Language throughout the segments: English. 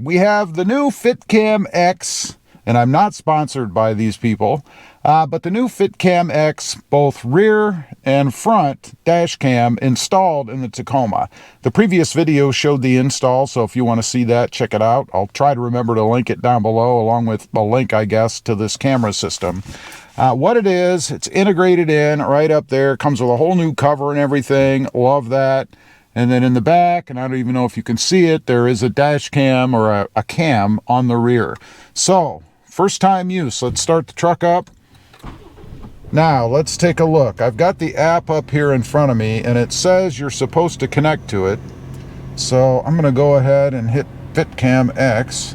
We have the new FitCamx, and I'm not sponsored by these people, but the new FitCamx, both rear and front dash cam installed in the Tacoma. The previous video showed the install, so if you want to see that, check it out. I'll try to remember to link it down below, along with a link, I guess, to this camera system. What it is, it's integrated in right up there. It comes with a whole new cover and everything. Love that. And then in the back, and I don't even know if you can see it, there is a dash cam or a cam on the rear. So, first time use. Let's start the truck up. Now, let's take a look. I've got the app up here in front of me, and it says you're supposed to connect to it. So, I'm going to go ahead and hit FitCamx.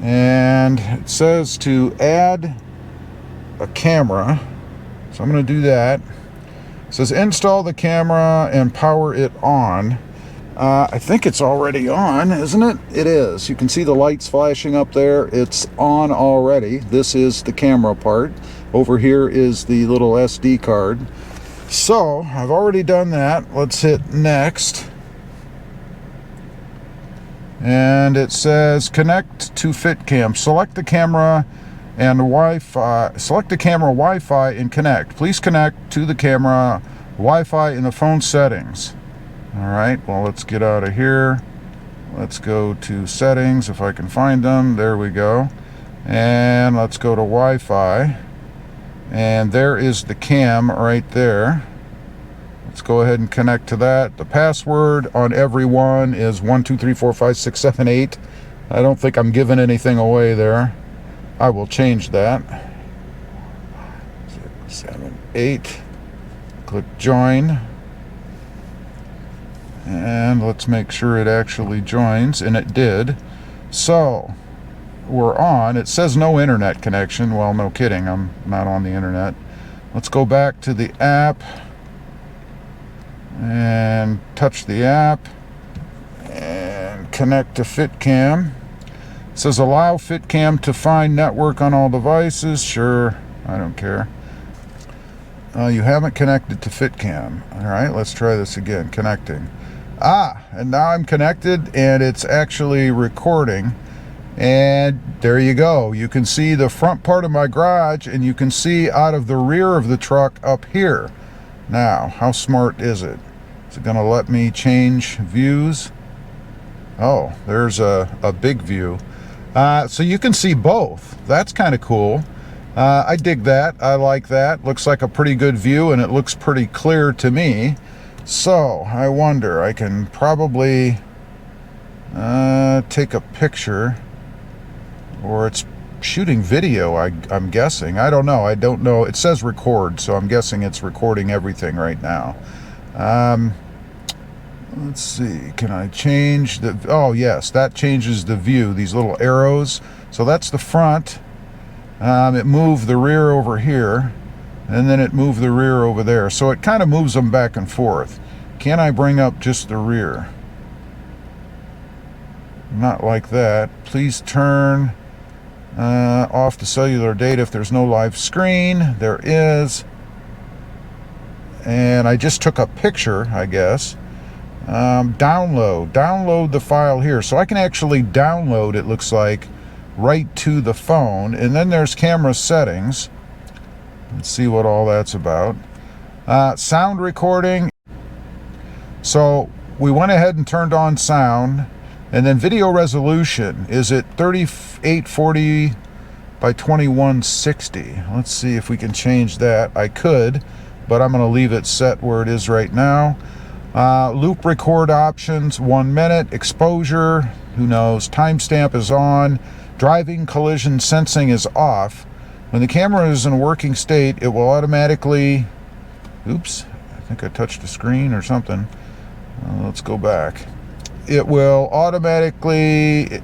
And it says to add a camera. So, I'm going to do that. It says install the camera and power it on. I think it's already on, isn't it? It is. You can see the lights flashing up there. It's on already. This is the camera part. Over here is the little SD card. So I've already done that. Let's hit next. And it says connect to FitCam. Select the camera and Wi-Fi. Select the camera Wi-Fi and connect. Please connect to the camera Wi-Fi in the phone settings. All right, well, let's get out of here. Let's go to settings if I can find them. There we go. And let's go to Wi-Fi. And there is the cam right there. Let's go ahead and connect to that. The password on every one is 1234567 I don't think I'm giving anything away there. I will change that. 7, 8. Click join. And let's make sure it actually joins, and it did. So we're on. It says no internet connection. Well, no kidding, I'm not on the internet. Let's go back to the app and touch the app and connect to FitCam. It says allow FitCam to find network on all devices. Sure, I don't care. You haven't connected to FitCam. All right, let's try this again. Connecting. And now I'm connected, and it's actually recording. And there you go. You can see the front part of my garage, and you can see out of the rear of the truck up here. Now, how smart is it? Is it going to let me change views? Oh, there's a big view. So you can see both. That's kind of cool. I dig that. I like that. Looks like a pretty good view, and it looks pretty clear to me. So I wonder, I can probably take a picture, or it's shooting video, I'm guessing. I don't know. I don't know. It says record, so I'm guessing it's recording everything right now. Let's see. Can I change the... Oh, yes, that changes the view. These little arrows. So that's the front. It moved the rear over here, and then it moved the rear over there. So it kind of moves them back and forth. Can I bring up just the rear? Not like that. Please turn off the cellular data if there's no live screen. There is. And I just took a picture, I guess. Download the file here. So I can actually download, it looks like, right to the phone. And then there's camera settings. Let's see what all that's about. Sound recording. So we went ahead and turned on sound. And then video resolution is at 3840 by 2160. Let's see if we can change that. I could, but I'm going to leave it set where it is right now. Loop record options, 1 minute. Exposure, who knows. Timestamp is on. Driving collision sensing is off. When the camera is in a working state, it will automatically... Oops, I think I touched the screen or something. Let's go back. It will automatically,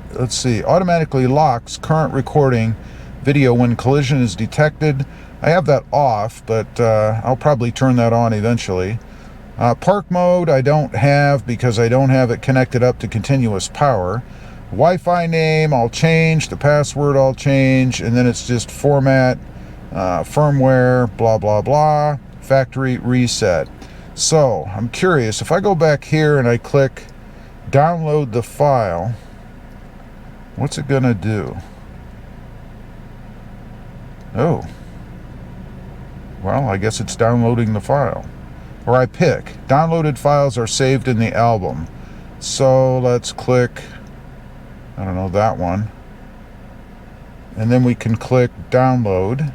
automatically locks current recording video when collision is detected. I have that off, but I'll probably turn that on eventually. Park mode I don't have because I don't have it connected up to continuous power. Wi-Fi name I'll change, the password I'll change, and then it's just format, firmware, blah, blah, blah, factory reset. So I'm curious, if I go back here and I click download the file, What's it gonna do? Oh, well, I guess it's downloading the file. Or I pick. Downloaded files are saved in the album. So let's click, I don't know, that one. And then we can click download.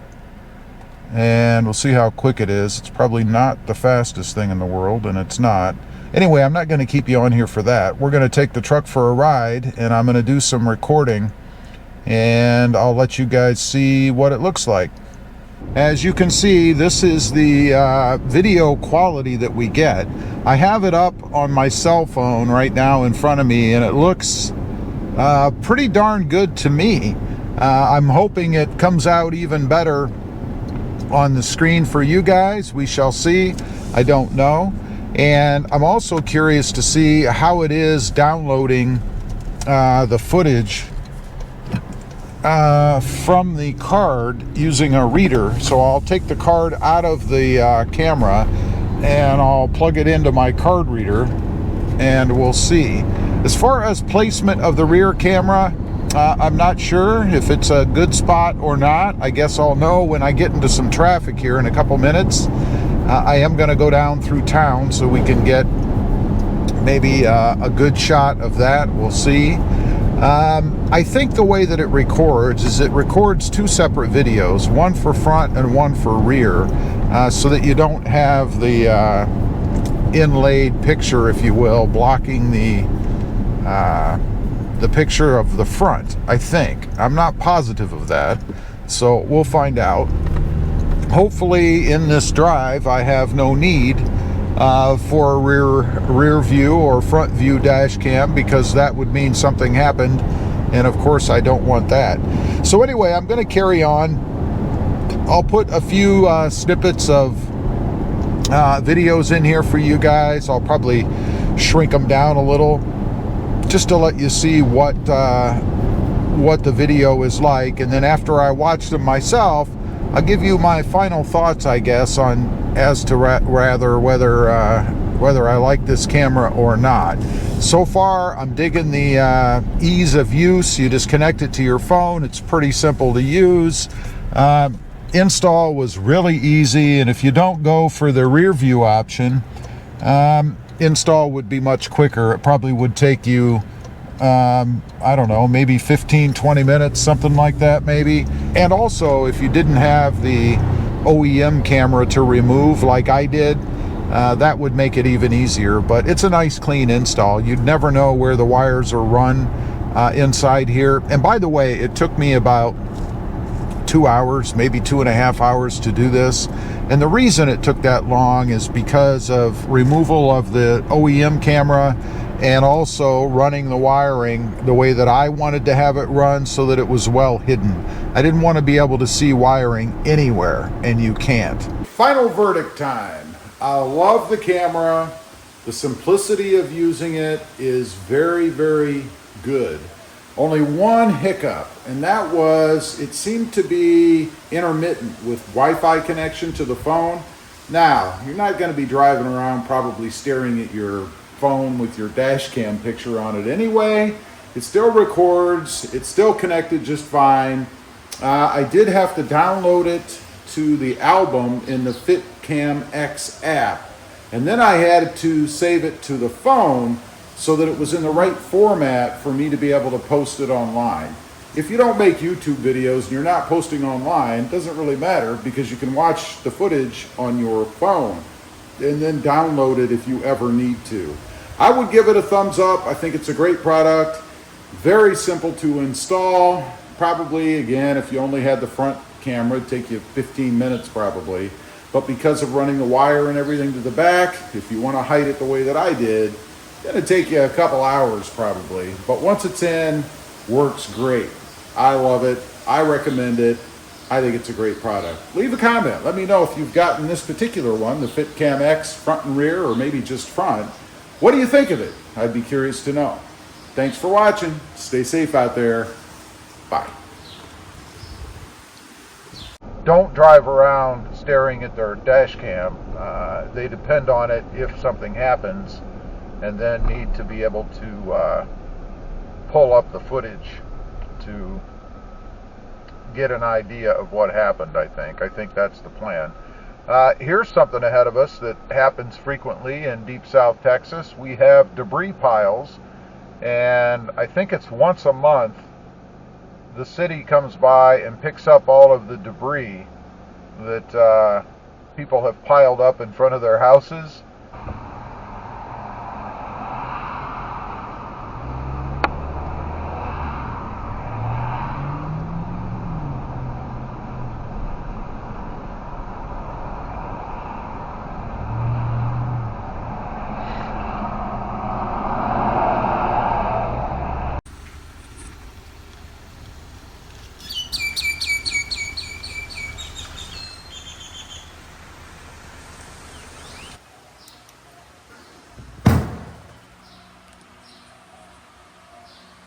And we'll see how quick it is. It's probably not the fastest thing in the world, and it's not. Anyway, I'm not going to keep you on here for that. We're going to take the truck for a ride, and I'm going to do some recording, and I'll let you guys see what it looks like. As you can see, this is the video quality that we get. I have it up on my cell phone right now in front of me, and it looks pretty darn good to me. I'm hoping it comes out even better on the screen for you guys. We shall see. I don't know. And I'm also curious to see how it is downloading the footage from the card using a reader. So I'll take the card out of the camera and I'll plug it into my card reader and we'll see. As far as placement of the rear camera, I'm not sure if it's a good spot or not. I guess I'll know when I get into some traffic here in a couple minutes. I am going to go down through town so we can get maybe a good shot of that. We'll see. I think the way that it records is it records two separate videos, one for front and one for rear, so that you don't have the inlaid picture, if you will, blocking the picture of the front, I think. I'm not positive of that, so we'll find out. Hopefully in this drive I have no need for a rear view or front view dash cam, because that would mean something happened, and of course I don't want that. So anyway, I'm going to carry on. I'll put a few snippets of videos in here for you guys. I'll probably shrink them down a little just to let you see what the video is like, and then after I watch them myself, I'll give you my final thoughts, I guess, on as to rather whether I like this camera or not. So far, I'm digging the ease of use. You just connect it to your phone. It's pretty simple to use. Install was really easy, and if you don't go for the rear view option, install would be much quicker. It probably would take you I don't know, maybe 15-20 minutes, something like that maybe. And also, if you didn't have the OEM camera to remove like I did, that would make it even easier. But it's a nice clean install. You'd never know where the wires are run inside here. And by the way, it took me about 2 hours, maybe 2.5 hours to do this. And the reason it took that long is because of removal of the OEM camera, and also running the wiring the way that I wanted to have it run, so that it was well hidden. I didn't want to be able to see wiring anywhere, and you can't. Final verdict time. I love the camera. The simplicity of using it is very, very good. Only one hiccup, and that was it seemed to be intermittent with Wi-Fi connection to the phone. Now, you're not going to be driving around probably staring at your phone with your dash cam picture on it anyway. It still records. It's still connected just fine. I did have to download it to the album in the FitCamx app, and then I had to save it to the phone so that it was in the right format for me to be able to post it online. If you don't make YouTube videos and you're not posting online, it doesn't really matter, because you can watch the footage on your phone and then download it if you ever need to. I would give it a thumbs up. I think it's a great product. Very simple to install. Probably, again, if you only had the front camera, it'd take you 15 minutes probably. But because of running the wire and everything to the back, if you want to hide it the way that I did, it's going to take you a couple hours probably. But once it's in, works great. I love it. I recommend it. I think it's a great product. Leave a comment. Let me know if you've gotten this particular one, the FitCamx front and rear, or maybe just front. What do you think of it? I'd be curious to know. Thanks for watching. Stay safe out there. Bye. Don't drive around staring at their dash cam. They depend on it if something happens, and then need to be able to pull up the footage to get an idea of what happened, I think that's the plan. Here's something ahead of us that happens frequently in Deep South Texas. We have debris piles, and I think it's once a month the city comes by and picks up all of the debris that people have piled up in front of their houses.